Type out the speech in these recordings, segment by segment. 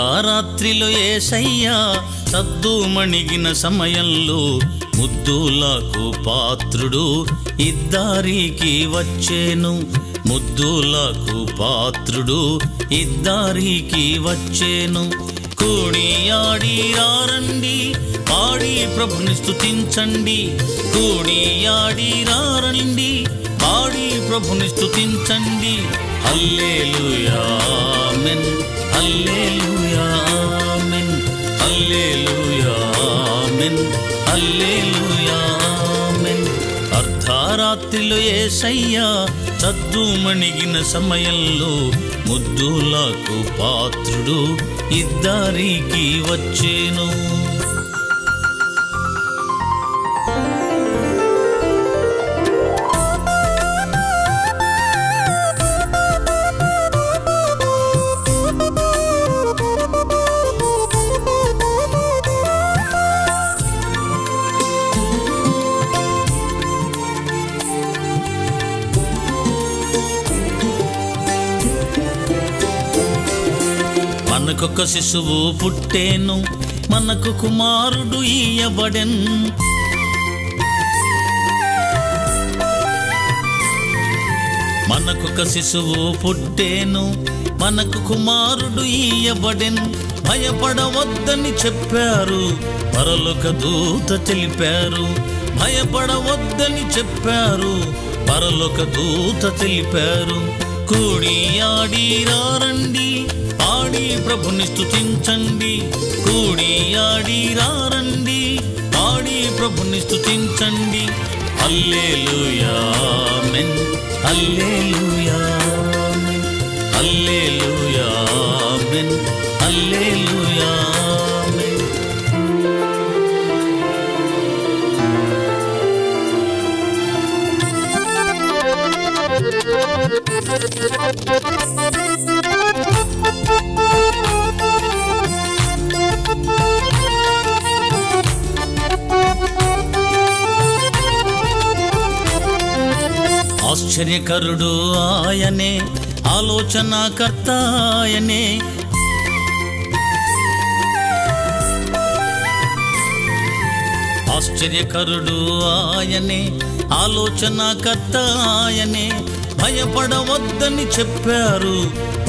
అర్ధరాత్రిలో యేసయ్య సద్దుమణిగిన సమయంలో ముద్దులకు పాత్రుడు ఇద్దరికి వచ్చేను. ముద్దులకు పాత్రుడు ఇద్దరికి వచ్చేను. కూడియాడి రారండి, పాడి ప్రభుని స్తుతించండి. కూడియాడి రారండి, పాడి ప్రభుని స్తుతించండి. హల్లెలూయా ఆమేన్, హల్లెలూయా ఆమేన్, హల్లెలూయా ఆమేన్, హల్లెలూయా ఆమేన్. అర్ధరాత్రిలో యేసయ్య సద్దుమణిగిన సమయంలో ముద్దులకు పాత్రుడు ఇద్దరికి వచ్చేను. మనకొక శిశువు పుట్టేను, మనకు కుమారుడు ఇయ్యబడెన్. మనకొక శిశువు పుట్టేను, మనకు కుమారుడు ఇయ్యబడెన్. భయపడవద్దని చెప్పారు, పరలోక దూత తెలిపారు. భయపడవద్దని చెప్పారు, పరలోక దూత తెలిపారు. కూడియాడి రారండి, పాడి ప్రభుని స్తుతించండి. కూడియాడి రారండి, పాడి ప్రభుని స్తుతించండి. హల్లెలూయా ఆమేన్, హల్లెలూయా ఆమేన్, హల్లెలూయా ఆమేన్, హల్లెలూయా ఆమేన్. ఆశ్చర్యకరుడు ఆయనే, ఆలోచనాకర్త ఆయనే. ఆశ్చర్యకరుడు ఆయనే, ఆలోచనాకర్త ఆయనే. భయపడవద్దని చెప్పారు,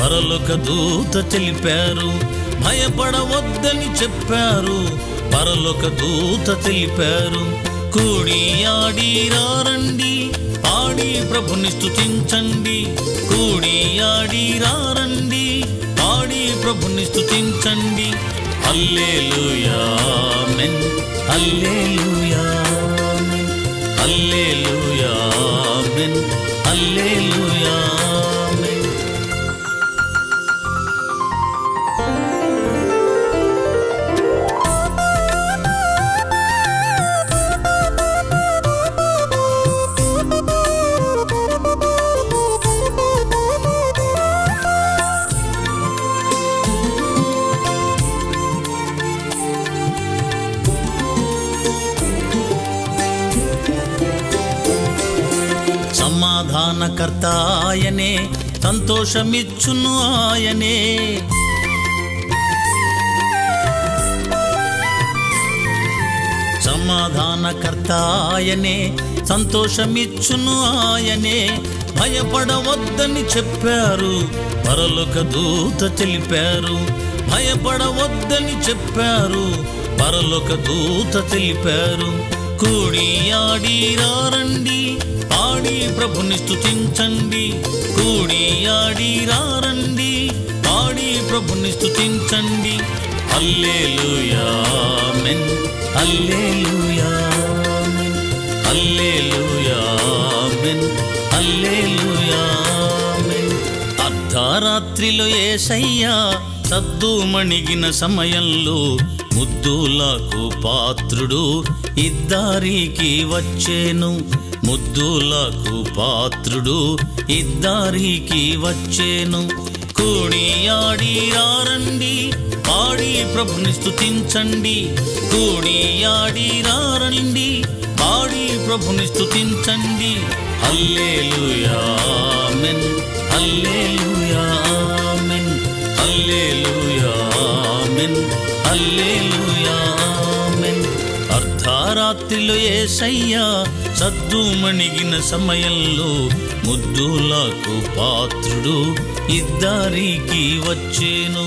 పరలోక దూత తెలిపారు. భయపడవద్దని చెప్పారు, పరలోక దూత తెలిపారు. కూడియాడి రారండి, పాడి ప్రభుని స్తుతించండి. కూడియాడి రారండి, పాడి ప్రభుని స్తుతించండి. హల్లెలూయా ఆమేన్, హల్లెలూయా ఆమేన్, హల్లెలూయా ఆమేన్, హల్లెలూయా ఆమేన్. సమాధానకర్త ఆయనే, సంతోషమిచ్చును ఆయనే. సమాధానకర్త ఆయనే, సంతోషమిచ్చును ఆయనే. భయపడవద్దని చెప్పారు, పరలోక దూత తెలిపారు. భయపడవద్దని చెప్పారు, పరలోక దూత తెలిపారు. కూడియాడి రారండి, పాడి ప్రభుని స్తుతించండి. కూడియాడి రారండి, పాడి ప్రభుని స్తుతించండి. హల్లెలూయా ఆమేన్, హల్లెలూయా ఆమేన్, హల్లెలూయా ఆమేన్, హల్లెలూయా ఆమేన్. అర్ధరాత్రిలో యేసయ్య సద్దుమణిగిన సమయంలో ముద్దులకు పాత్రుడు ఇద్దరికి వచ్చేను. ముద్దులకు పాత్రుడు ఇద్దరికి వచ్చేను. కూడియాడి రారండి, పాడి ప్రభుని స్తుతించండి. కూడియాడి రారండి, పాడి ప్రభుని స్తుతించండి. హల్లెలూయా ఆమేన్, హల్లెలూయా ఆమేన్, హల్లెలూయా ఆమేన్, హల్లెలూయా ఆమేన్. అర్ధరాత్రిలో యేసయ్య సద్దుమణిగిన సమయంలో ముద్దులకు పాత్రుడు ఇద్దరికి వచ్చేను.